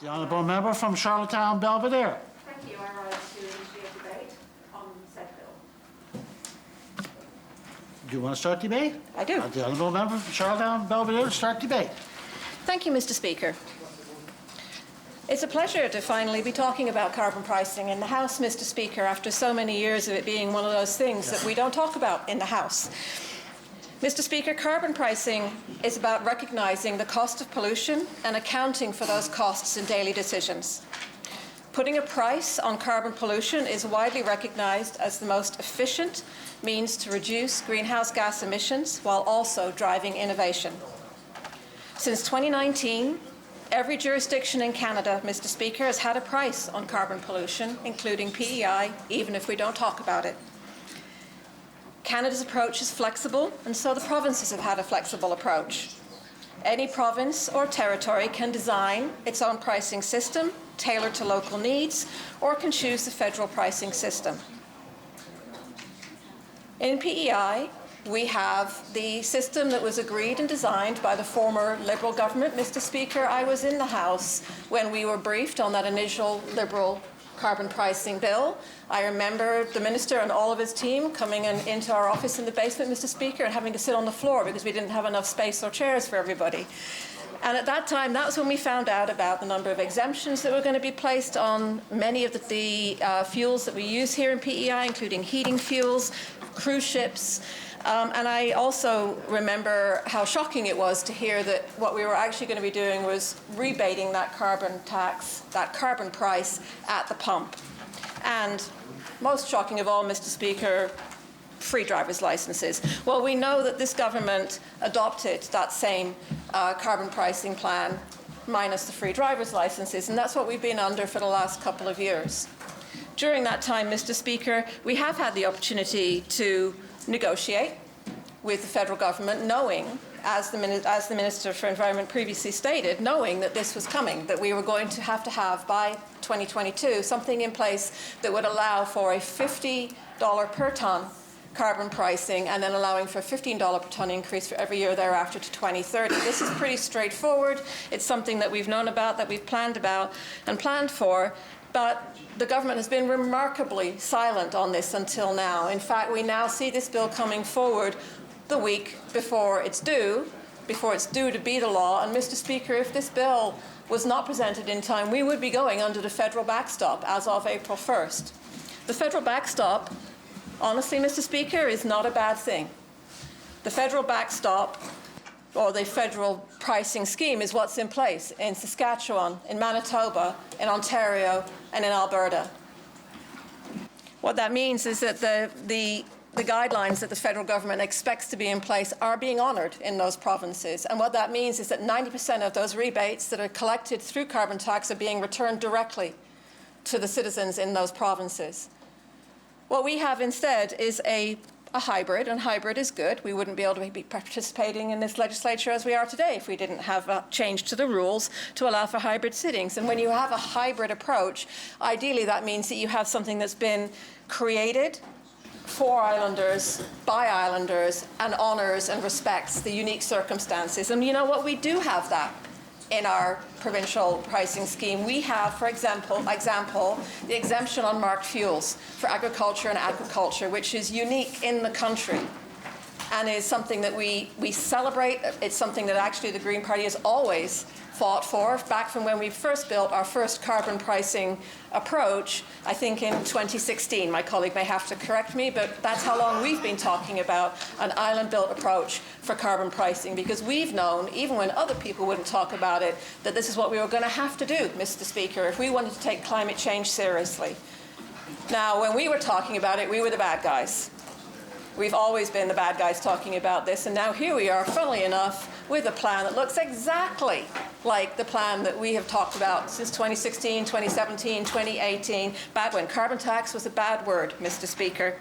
The Honourable Member from Charlottetown Belvedere. Thank you. I rise to initiate debate on said bill. Do you want to start debate? I do. The Honourable Member from Charlottetown Belvedere, start debate. Thank you, Mr. Speaker. It's a pleasure to finally be talking about carbon pricing in the House, Mr. Speaker, after so many years of it being one of those things that we don't talk about in the House. Mr. Speaker, carbon pricing is about recognising the cost of pollution and accounting for those costs in daily decisions. Putting a price on carbon pollution is widely recognised as the most efficient means to reduce greenhouse gas emissions while also driving innovation. Since 2019, every jurisdiction in Canada, Mr. Speaker, has had a price on carbon pollution, including PEI, even if we don't talk about it. Canada's approach is flexible, and so the provinces have had a flexible approach. Any province or territory can design its own pricing system, tailored to local needs, or can choose the federal pricing system. In PEI, we have the system that was agreed and designed by the former Liberal government. Mr. Speaker, I was in the House when we were briefed on that initial Liberal carbon pricing bill. I remember the Minister and all of his team coming into our office in the basement, Mr. Speaker, and having to sit on the floor because we didn't have enough space or chairs for everybody. And at that time, that was when we found out about the number of exemptions that were going to be placed on many of the fuels that we use here in PEI, including heating fuels, cruise ships. And I also remember how shocking it was to hear that what we were actually going to be doing was rebating that carbon tax, that carbon price at the pump. And most shocking of all, Mr. Speaker, free driver's licenses. Well, we know that this government adopted that same carbon pricing plan minus the free driver's licenses, and that's what we've been under for the last couple of years. During that time, Mr. Speaker, we have had the opportunity to negotiate with the federal government, knowing, as the Minister for Environment previously stated, knowing that this was coming, that we were going to have by 2022 something in place that would allow for a $50 per tonne carbon pricing and then allowing for a $15 per tonne increase for every year thereafter to 2030. This is pretty straightforward. It's something that we've known about, that we've planned about and planned for. But the government has been remarkably silent on this until now. In fact, we now see this bill coming forward the week before it's due to be the law. And Mr. Speaker, if this bill was not presented in time, we would be going under the federal backstop as of April 1st. The federal backstop, honestly, Mr. Speaker, is not a bad thing. The federal backstop, or the federal pricing scheme, is what's in place in Saskatchewan, in Manitoba, in Ontario, and in Alberta. What that means is that the guidelines that the federal government expects to be in place are being honoured in those provinces. And what that means is that 90% of those rebates that are collected through carbon tax are being returned directly to the citizens in those provinces. What we have instead is a hybrid, and hybrid is good. We wouldn't be able to be participating in this legislature as we are today if we didn't have a change to the rules to allow for hybrid sittings. And when you have a hybrid approach, ideally that means that you have something that's been created for islanders, by islanders, and honours and respects the unique circumstances. And you know what? We do have that in our provincial pricing scheme. We have, for example, the exemption on marked fuels for agriculture and aquaculture, which is unique in the country and is something that we celebrate. It's something that actually the Green Party has always fought for, back from when we first built our first carbon pricing approach, I think in 2016. My colleague may have to correct me, but that's how long we've been talking about an island-built approach for carbon pricing, because we've known, even when other people wouldn't talk about it, that this is what we were going to have to do, Mr. Speaker, if we wanted to take climate change seriously. Now, when we were talking about it, we were the bad guys. We've always been the bad guys talking about this, and now here we are, funnily enough, with a plan that looks exactly like the plan that we have talked about since 2016, 2017, 2018, back when carbon tax was a bad word, Mr. Speaker.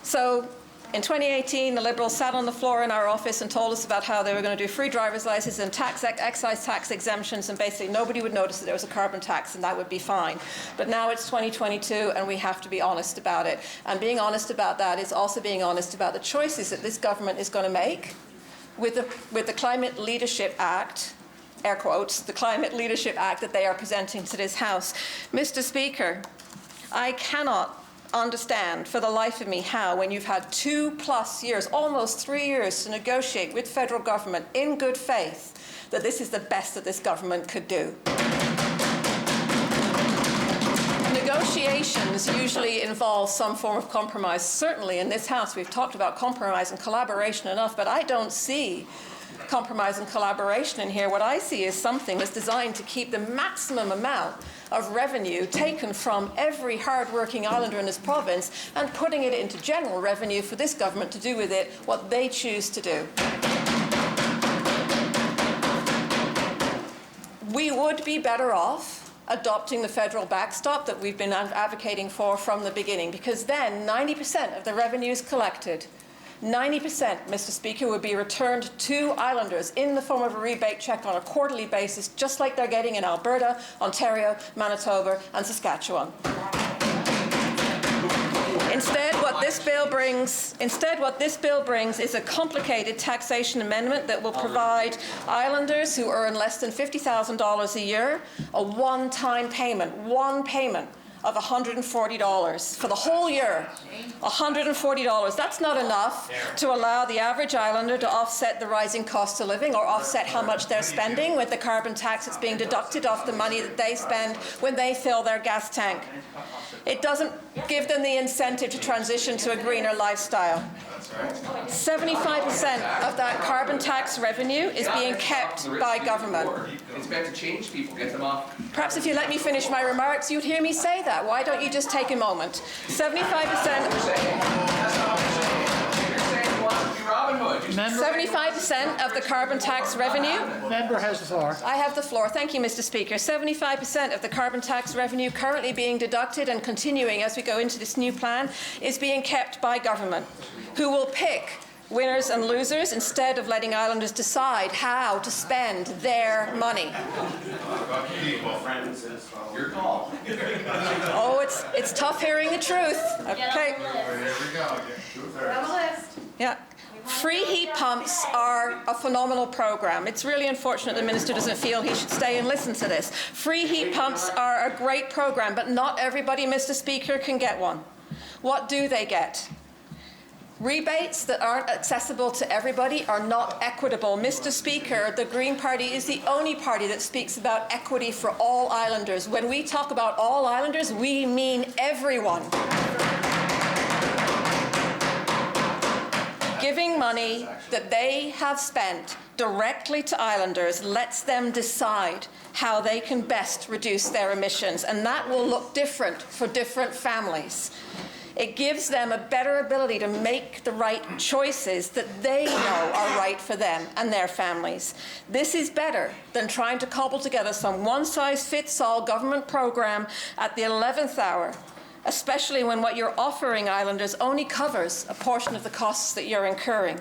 So in 2018, the Liberals sat on the floor in our office and told us about how they were going to do free driver's licenses and excise tax exemptions, and basically nobody would notice that there was a carbon tax and that would be fine. But now it's 2022 and we have to be honest about it. And being honest about that is also being honest about the choices that this government is going to make with the Climate Leadership Act air quotes, the Climate Leadership Act that they are presenting to this House. Mr. Speaker, I cannot understand for the life of me how, when you've had 2+ years, almost 3 years, to negotiate with federal government in good faith, that this is the best that this government could do. Negotiations usually involve some form of compromise. Certainly in this House we've talked about compromise and collaboration enough, but I don't see compromise and collaboration in here. What I see is something that's designed to keep the maximum amount of revenue taken from every hard-working islander in this province and putting it into general revenue for this government to do with it what they choose to do. We would be better off adopting the federal backstop that we've been advocating for from the beginning, because then 90% of the revenues collected, 90%, Mr. Speaker, would be returned to islanders in the form of a rebate check on a quarterly basis, just like they're getting in Alberta, Ontario, Manitoba, and Saskatchewan. Instead, what this bill brings is a complicated taxation amendment that will provide islanders who earn less than $50,000 a year a one-time payment, one payment of $140 for the whole year. $140. That's not enough to allow the average islander to offset the rising cost of living or offset how much they're spending with the carbon tax that's being deducted off the money that they spend when they fill their gas tank. It doesn't give them the incentive to transition to a greener lifestyle. 75% of that carbon tax revenue is being kept by government. It's meant to change people, get them off. Perhaps if you let me finish my remarks, you'd hear me say that. Why don't you just take a moment? 75%. 75% of the carbon tax revenue. Member has the floor. I have the floor. Thank you, Mr. Speaker. 75% of the carbon tax revenue currently being deducted and continuing as we go into this new plan is being kept by government, who will pick winners and losers instead of letting islanders decide how to spend their money. Your call. Oh, it's tough hearing the truth. Okay. Yeah. Free heat pumps are a phenomenal program. It's really unfortunate the minister doesn't feel he should stay and listen to this. Free heat pumps are a great program, but not everybody, Mr. Speaker, can get one. What do they get? Rebates that aren't accessible to everybody are not equitable. Mr. Speaker, the Green Party is the only party that speaks about equity for all islanders. When we talk about all islanders, we mean everyone. Giving money that they have spent directly to islanders lets them decide how they can best reduce their emissions, and that will look different for different families. It gives them a better ability to make the right choices that they know are right for them and their families. This is better than trying to cobble together some one-size-fits-all government program at the 11th hour, especially when what you're offering islanders only covers a portion of the costs that you're incurring.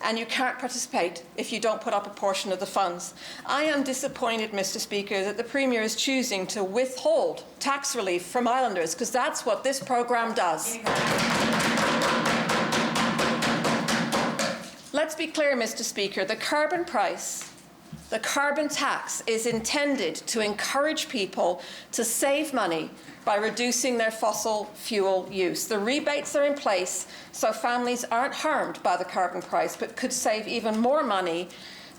And you can't participate if you don't put up a portion of the funds. I am disappointed, Mr. Speaker, that the Premier is choosing to withhold tax relief from islanders, because that's what this program does. Let's be clear, Mr. Speaker, the carbon price, the carbon tax is intended to encourage people to save money by reducing their fossil fuel use. The rebates are in place so families aren't harmed by the carbon price, but could save even more money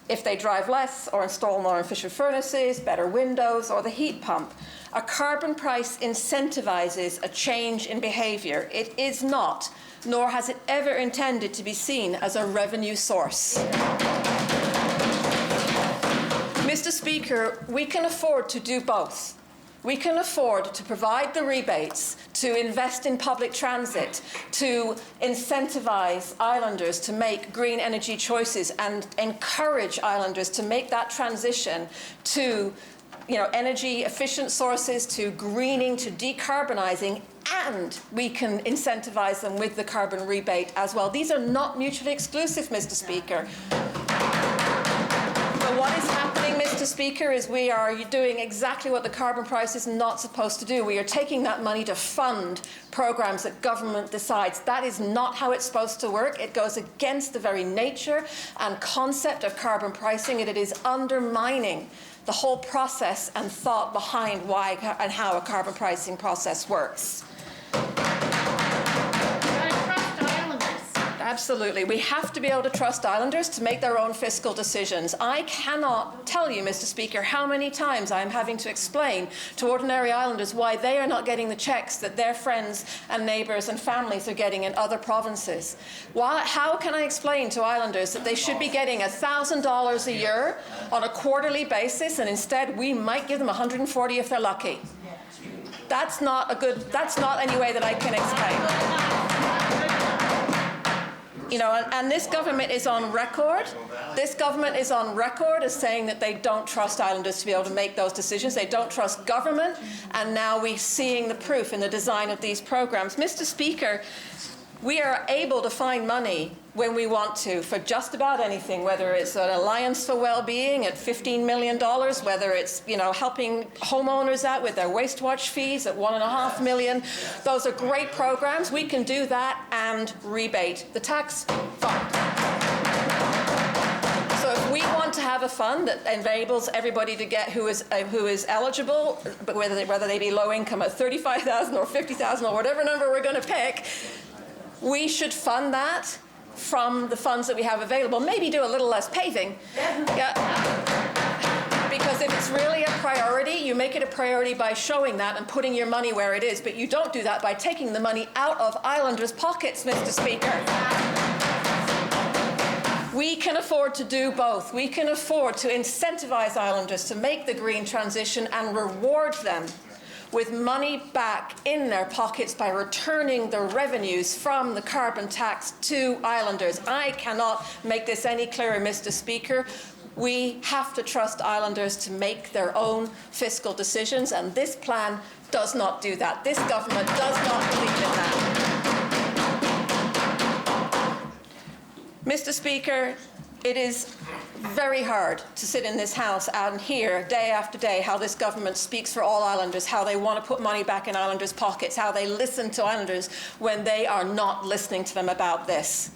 if they drive less or install more efficient furnaces, better windows, or the heat pump. A carbon price incentivizes a change in behavior. It is not, nor has it ever intended to be seen as a revenue source. Mr. Speaker, we can afford to do both. We can afford to provide the rebates, to invest in public transit, to incentivize islanders to make green energy choices and encourage islanders to make that transition to energy efficient sources, to greening, to decarbonizing, and we can incentivize them with the carbon rebate as well. These are not mutually exclusive, Mr. Speaker. But what is happening, Mr. Speaker, is we are doing exactly what the carbon price is not supposed to do. We are taking that money to fund programs that government decides. That is not how it's supposed to work. It goes against the very nature and concept of carbon pricing, and it is undermining the whole process and thought behind why and how a carbon pricing process works. Absolutely. We have to be able to trust islanders to make their own fiscal decisions. I cannot tell you, Mr. Speaker, how many times I'm having to explain to ordinary islanders why they are not getting the checks that their friends and neighbours and families are getting in other provinces. How can I explain to islanders that they should be getting $1,000 a year on a quarterly basis, and instead we might give them $140 if they're lucky? That's not any way that I can explain. You know, and this government is on record. This government is on record as saying that they don't trust islanders to be able to make those decisions. They don't trust government, and now we're seeing the proof in the design of these programs. Mr. Speaker, we are able to find money when we want to for just about anything, whether it's an Alliance for Wellbeing at $15 million, whether it's, you know, helping homeowners out with their waste watch fees at $1.5 million. Those are great programs. We can do that and rebate the tax fund. So if we want to have a fund that enables everybody to get who is eligible, but whether they be low income at $35,000 or $50,000 or whatever number we're going to pick, we should fund that from the funds that we have available. Maybe do a little less paving. Yeah. Because if it's really a priority, you make it a priority by showing that and putting your money where it is. But you don't do that by taking the money out of islanders' pockets, Mr. Speaker. We can afford to do both. We can afford to incentivize islanders to make the green transition and reward them with money back in their pockets by returning the revenues from the carbon tax to islanders. I cannot make this any clearer, Mr. Speaker. We have to trust islanders to make their own fiscal decisions, and this plan does not do that. This government does not believe in that. Mr. Speaker, it is very hard to sit in this House and hear day after day how this government speaks for all islanders, how they want to put money back in islanders' pockets, how they listen to islanders when they are not listening to them about this.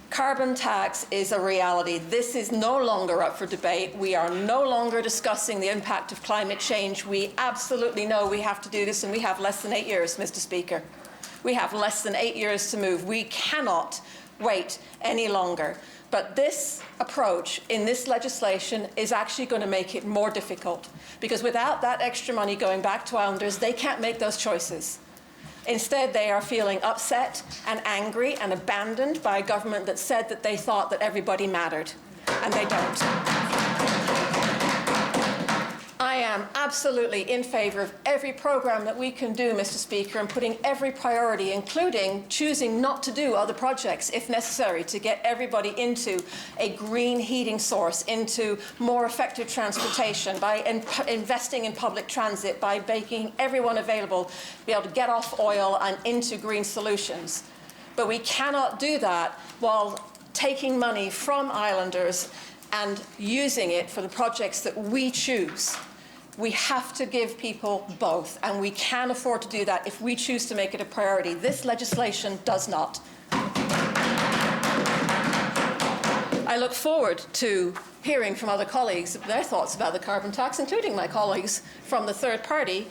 Carbon tax is a reality. This is no longer up for debate. We are no longer discussing the impact of climate change. We absolutely know we have to do this, and we have less than 8 years, Mr. Speaker. We have less than 8 years to move. We cannot wait any longer. But this approach in this legislation is actually going to make it more difficult, because without that extra money going back to islanders, they can't make those choices. Instead, they are feeling upset and angry and abandoned by a government that said that they thought that everybody mattered, and they don't. I am absolutely in favour of every programme that we can do, Mr. Speaker, and putting every priority, including choosing not to do other projects if necessary, to get everybody into a green heating source, into more effective transportation, by investing in public transit, by making everyone available to be able to get off oil and into green solutions. But we cannot do that while taking money from islanders and using it for the projects that we choose. We have to give people both, and we can afford to do that if we choose to make it a priority. This legislation does not. I look forward to hearing from other colleagues their thoughts about the carbon tax, including my colleagues from the third party,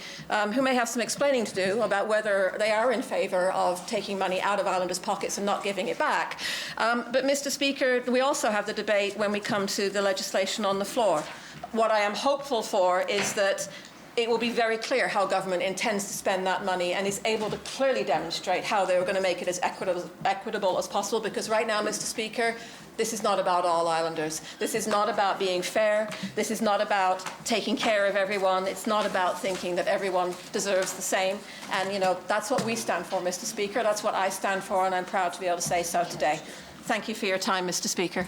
who may have some explaining to do about whether they are in favour of taking money out of islanders' pockets and not giving it back. But, Mr. Speaker, we also have the debate when we come to the legislation on the floor. What I am hopeful for is that it will be very clear how government intends to spend that money and is able to clearly demonstrate how they are going to make it as equitable as possible, because right now, Mr. Speaker, this is not about all islanders. This is not about being fair. This is not about taking care of everyone. It's not about thinking that everyone deserves the same. And, you know, that's what we stand for, Mr. Speaker. That's what I stand for, and I'm proud to be able to say so today. Thank you for your time, Mr. Speaker.